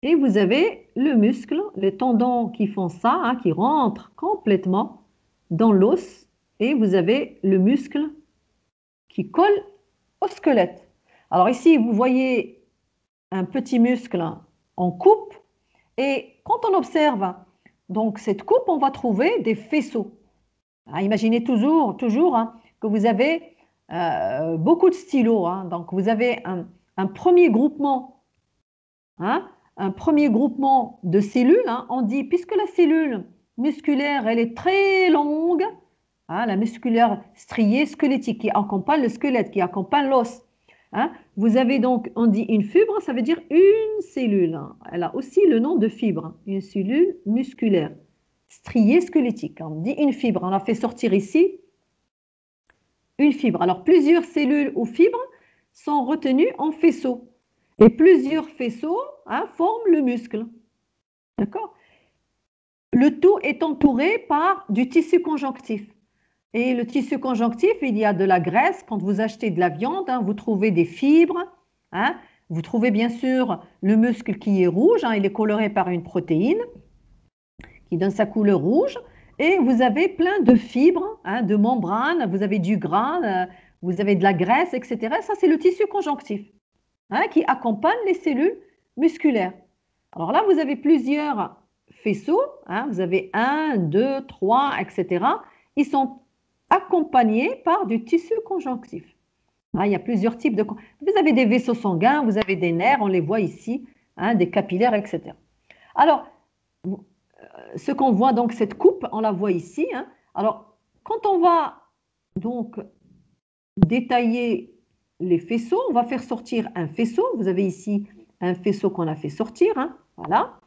Et vous avez le muscle, les tendons qui font ça, hein, qui rentrent complètement dans l'os. Et vous avez le muscle qui colle au squelette. Alors ici, vous voyez un petit muscle en coupe. Et quand on observe donc cette coupe, on va trouver des faisceaux. Imaginez toujours hein, que vous avez beaucoup de stylos. Hein. Donc vous avez un premier groupement, hein, un premier groupement de cellules. Hein. On dit, puisque la cellule musculaire, elle est très longue, hein, la musculaire striée squelettique qui accompagne le squelette, qui accompagne l'os. Hein. Vous avez donc, on dit une fibre, ça veut dire une cellule. Hein. Elle a aussi le nom de fibre, une cellule musculaire striée squelettique. On dit une fibre, on a fait sortir ici une fibre. Alors plusieurs cellules ou fibres sont retenues en faisceaux. Et plusieurs faisceaux hein, forment le muscle. D'accord? Le tout est entouré par du tissu conjonctif. Et le tissu conjonctif, il y a de la graisse. Quand vous achetez de la viande, hein, vous trouvez des fibres. Hein, vous trouvez bien sûr le muscle qui est rouge. Hein, il est coloré par une protéine qui donne sa couleur rouge. Et vous avez plein de fibres, hein, de membranes. Vous avez du gras, vous avez de la graisse, etc. Ça, c'est le tissu conjonctif hein, qui accompagne les cellules musculaires. Alors là, vous avez plusieurs faisceaux. Hein, vous avez 1, 2, 3, etc. Ils sont accompagnés par du tissu conjonctif. Hein, il y a plusieurs types de... Vous avez des vaisseaux sanguins, vous avez des nerfs, on les voit ici, hein, des capillaires, etc. Alors, ce qu'on voit, donc cette coupe, on la voit ici. Hein. Alors, quand on va donc détailler les faisceaux, on va faire sortir un faisceau. Vous avez ici un faisceau qu'on a fait sortir. Hein. Voilà.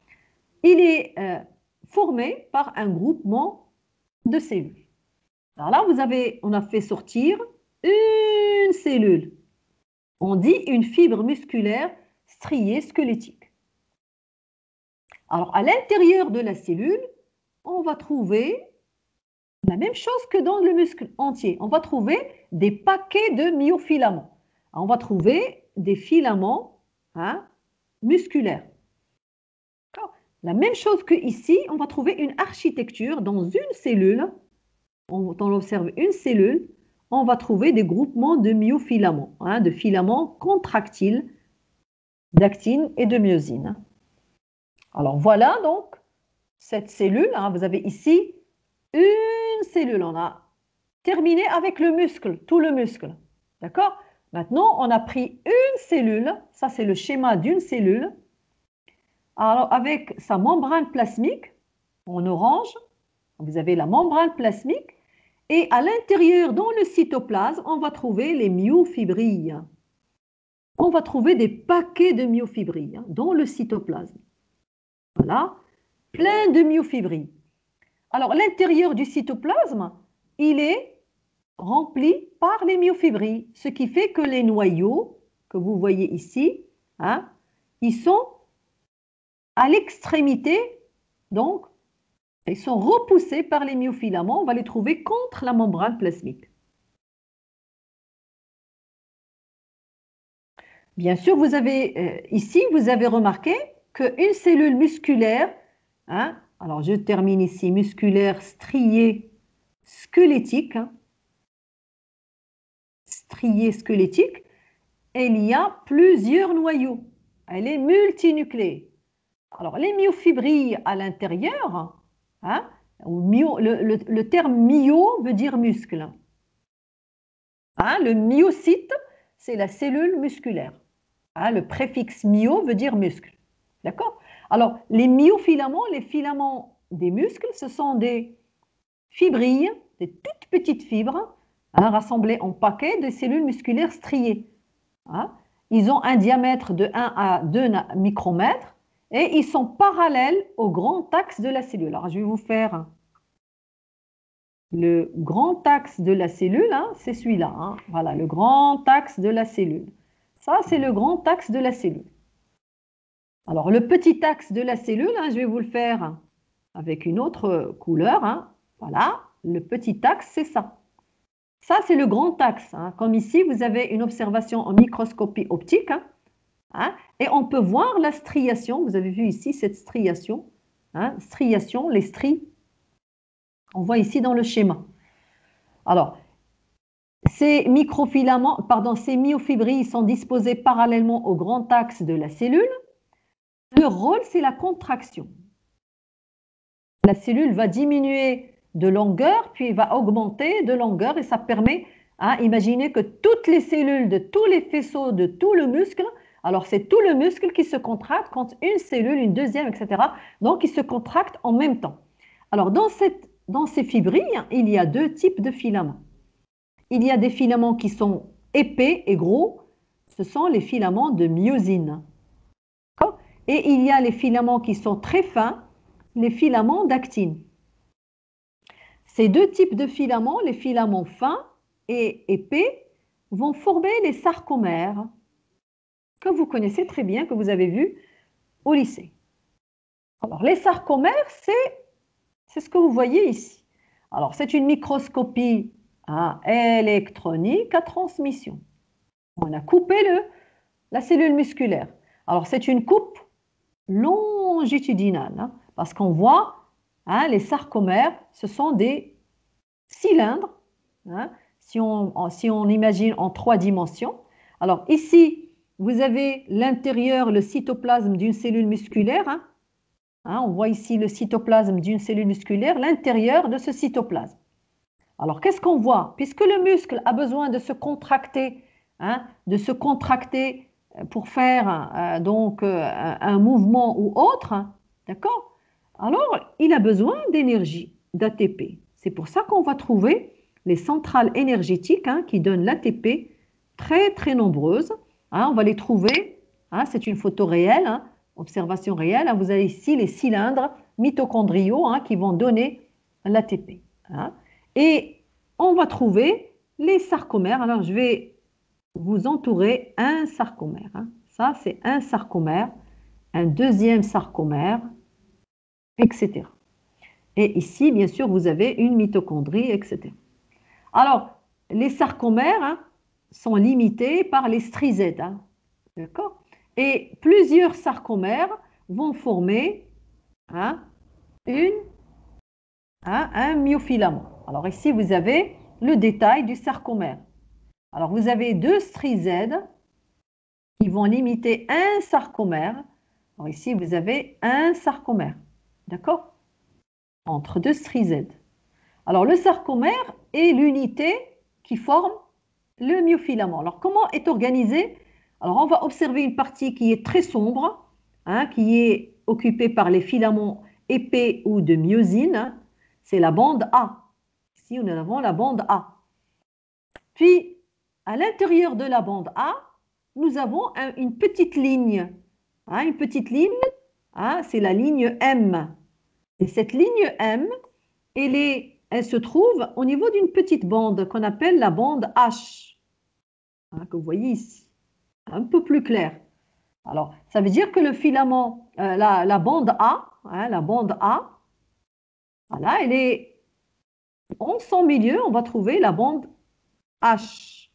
Il est formé par un groupement de cellules. Alors là, on a fait sortir une cellule. On dit une fibre musculaire striée squelettique. Alors, à l'intérieur de la cellule, on va trouver la même chose que dans le muscle entier. On va trouver des paquets de myofilaments. On va trouver des filaments hein, musculaires. La même chose que ici, on va trouver une architecture dans une cellule. On observe une cellule, on va trouver des groupements de myofilaments, hein, de filaments contractiles d'actine et de myosine. Alors voilà donc cette cellule. Hein, vous avez ici une cellule. On a terminé avec le muscle, tout le muscle. D'accord? Maintenant, on a pris une cellule. Ça, c'est le schéma d'une cellule. Alors, avec sa membrane plasmique, en orange, vous avez la membrane plasmique. Et à l'intérieur, dans le cytoplasme, on va trouver les myofibrilles. On va trouver des paquets de myofibrilles dans le cytoplasme. Voilà, plein de myofibrilles. Alors, l'intérieur du cytoplasme, il est rempli par les myofibrilles, ce qui fait que les noyaux que vous voyez ici, hein, ils sont à l'extrémité, donc ils sont repoussés par les myofilaments. On va les trouver contre la membrane plasmique. Bien sûr, vous avez ici, vous avez remarqué qu'une cellule musculaire, hein, alors je termine ici, musculaire striée squelettique, hein, striée squelettique, il y a plusieurs noyaux. Elle est multinucléée. Alors, les myofibrilles à l'intérieur, hein, le terme myo veut dire muscle. Hein, le myocyte, c'est la cellule musculaire. Hein, le préfixe myo veut dire muscle. D'accord? Alors, les myofilaments, les filaments des muscles, ce sont des fibrilles, des toutes petites fibres, hein, rassemblées en paquets de cellules musculaires striées. Hein. Ils ont un diamètre de 1 à 2 micromètres et ils sont parallèles au grand axe de la cellule. Alors, je vais vous faire le grand axe de la cellule, hein, c'est celui-là. Hein. Voilà, le grand axe de la cellule. Ça, c'est le grand axe de la cellule. Alors, le petit axe de la cellule, hein, je vais vous le faire avec une autre couleur. Hein. Voilà, le petit axe, c'est ça. Ça, c'est le grand axe. Hein. Comme ici, vous avez une observation en microscopie optique. Hein. hein, et on peut voir la striation. Vous avez vu ici cette striation, hein, striation, les stries. On voit ici dans le schéma. Alors, ces microfilaments, pardon, ces myofibrilles sont disposés parallèlement au grand axe de la cellule. Leur rôle, c'est la contraction. La cellule va diminuer de longueur, puis va augmenter de longueur, et ça permet, hein, imaginez que toutes les cellules de tous les faisceaux, de tout le muscle, alors c'est tout le muscle qui se contracte quand une cellule, une deuxième, etc. Donc, ils se contractent en même temps. Alors, dans ces fibrilles, il y a deux types de filaments. Il y a des filaments qui sont épais et gros, ce sont les filaments de myosine. Et il y a les filaments qui sont très fins, les filaments d'actine. Ces deux types de filaments, les filaments fins et épais, vont former les sarcomères, que vous connaissez très bien, que vous avez vu au lycée. Alors, les sarcomères, c'est ce que vous voyez ici. Alors, c'est une microscopie, hein, électronique à transmission. On a coupé la cellule musculaire. Alors, c'est une coupe longitudinale, hein, parce qu'on voit, hein, les sarcomères, ce sont des cylindres, hein, si on imagine en 3 dimensions. Alors, ici, vous avez l'intérieur, le cytoplasme d'une cellule musculaire, hein. Hein, on voit ici le cytoplasme d'une cellule musculaire, l'intérieur de ce cytoplasme. Alors, qu'est-ce qu'on voit? Puisque le muscle a besoin de se contracter, hein, pour faire un mouvement ou autre, hein, d'accord? Alors, il a besoin d'énergie, d'ATP. C'est pour ça qu'on va trouver les centrales énergétiques, hein, qui donnent l'ATP très, très nombreuses. Hein, on va les trouver, hein, c'est une photo réelle, hein, observation réelle. Hein, vous avez ici les cylindres mitochondriaux, hein, qui vont donner l'ATP. Hein. Et on va trouver les sarcomères. Alors, je vais vous entourer un sarcomère. Hein. Ça, c'est un sarcomère, un deuxième sarcomère, etc. Et ici, bien sûr, vous avez une mitochondrie, etc. Alors, les sarcomères, hein, sont limités par les strizèdes. Hein, d'accord? Et plusieurs sarcomères vont former, hein, un myofilament. Alors ici, vous avez le détail du sarcomère. Alors, vous avez deux strizèdes qui vont limiter un sarcomère. Alors ici, vous avez un sarcomère. D'accord? Entre deux strizèdes. Alors, le sarcomère est l'unité qui forme le myofilament. Alors, comment est organisé? Alors, on va observer une partie qui est très sombre, hein, qui est occupée par les filaments épais ou de myosine. Hein. C'est la bande A. Ici, nous avons la bande A. Puis, à l'intérieur de la bande A, nous avons une petite ligne. Hein, une petite ligne, hein, c'est la ligne M. Et cette ligne M, elle se trouve au niveau d'une petite bande qu'on appelle la bande H, hein, que vous voyez ici, un peu plus clair. Alors, ça veut dire que le filament, la bande A, hein, la bande A, voilà, elle est en son milieu, on va trouver la bande H.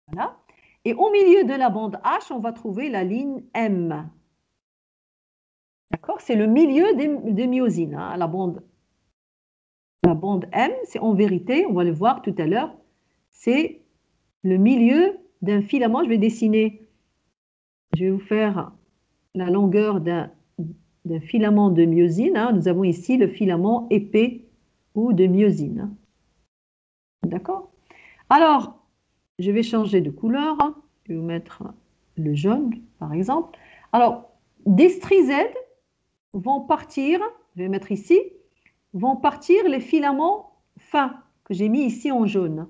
Voilà. Et au milieu de la bande H, on va trouver la ligne M. D'accord? C'est le milieu des myosines, hein, la bande M, c'est en vérité, on va le voir tout à l'heure, c'est le milieu d'un filament. Je vais dessiner, je vais vous faire la longueur d'un filament de myosine. Hein. Nous avons ici le filament épais ou de myosine. Hein. D'accord? Alors, je vais changer de couleur. Hein. Je vais vous mettre le jaune, par exemple. Alors, des strizèdes vont partir, je vais mettre ici, vont partir les filaments fins que j'ai mis ici en jaune.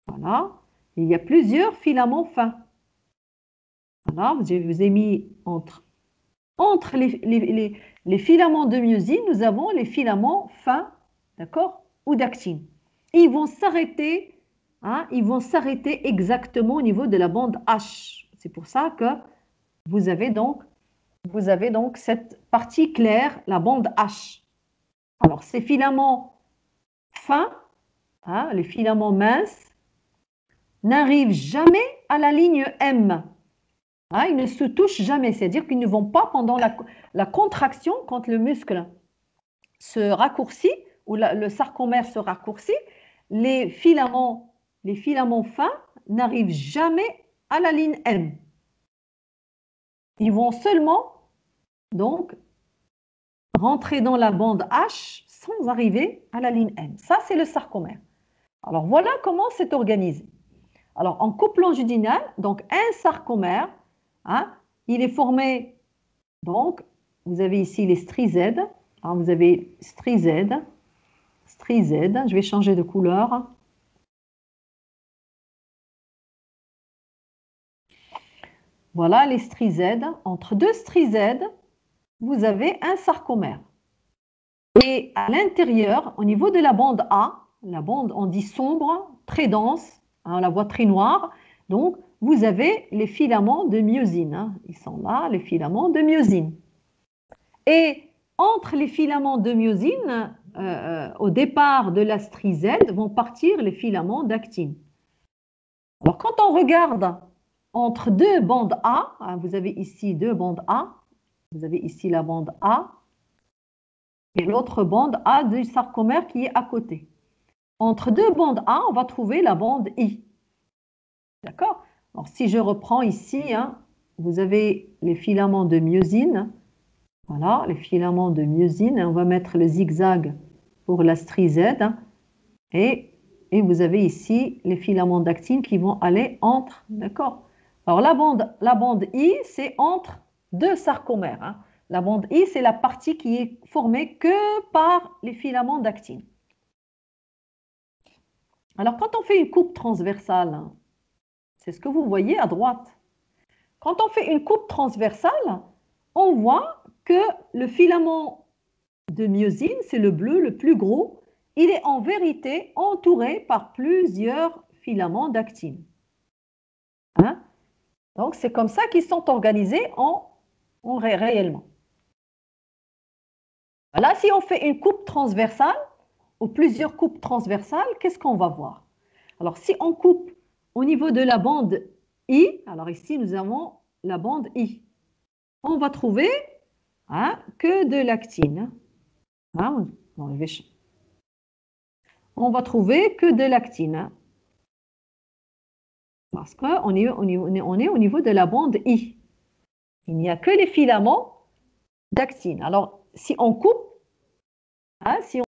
Voilà. Il y a plusieurs filaments fins. Voilà, je vous ai mis entre les filaments de myosine, nous avons les filaments fins, d'accord, ou d'actine. Ils vont s'arrêter, hein, ils vont s'arrêter exactement au niveau de la bande H. C'est pour ça que vous avez donc cette partie claire, la bande H. Alors, ces filaments fins, hein, les filaments minces, n'arrivent jamais à la ligne M. Hein, ils ne se touchent jamais, c'est-à-dire qu'ils ne vont pas pendant la contraction, quand le muscle se raccourcit, ou le sarcomère se raccourcit, les filaments fins n'arrivent jamais à la ligne M. Ils vont seulement donc rentrer dans la bande H sans arriver à la ligne M. Ça, c'est le sarcomère. Alors, voilà comment c'est organisé. Alors, en couple longitudinal, donc un sarcomère, hein, il est formé, donc, vous avez ici les strizèdes, hein, vous avez strizèdes, je vais changer de couleur. Voilà les strizèdes. Entre deux strizèdes, vous avez un sarcomère. Et à l'intérieur, au niveau de la bande A, la bande, on dit sombre, très dense, hein, on la voit très noire, donc vous avez les filaments de myosine. Hein. Ils sont là, les filaments de myosine. Et entre les filaments de myosine, au départ de la strizède, vont partir les filaments d'actine. Alors, quand on regarde entre deux bandes A, hein, vous avez ici deux bandes A, vous avez ici la bande A et l'autre bande A du sarcomère qui est à côté. Entre deux bandes A, on va trouver la bande I. D'accord? Alors, si je reprends ici, hein, vous avez les filaments de myosine. Voilà, les filaments de myosine. On va mettre le zigzag pour la strizède. Hein, et vous avez ici les filaments d'actine qui vont aller entre. D'accord? Alors, la bande I, c'est entre deux sarcomères. Hein. La bande I, c'est la partie qui est formée que par les filaments d'actine. Alors, quand on fait une coupe transversale, hein, c'est ce que vous voyez à droite. Quand on fait une coupe transversale, on voit que le filament de myosine, c'est le bleu le plus gros, il est en vérité entouré par plusieurs filaments d'actine. Hein? Donc, c'est comme ça qu'ils sont organisés réellement. Là, si on fait une coupe transversale, ou plusieurs coupes transversales, qu'est-ce qu'on va voir? Alors, si on coupe au niveau de la bande I, alors ici, nous avons la bande I. On va trouver hein, que de l'actine. Hein, on va trouver que de l'actine. Parce qu'on est au niveau de la bande I. Il n'y a que les filaments d'actine. Alors, si on coupe, hein, si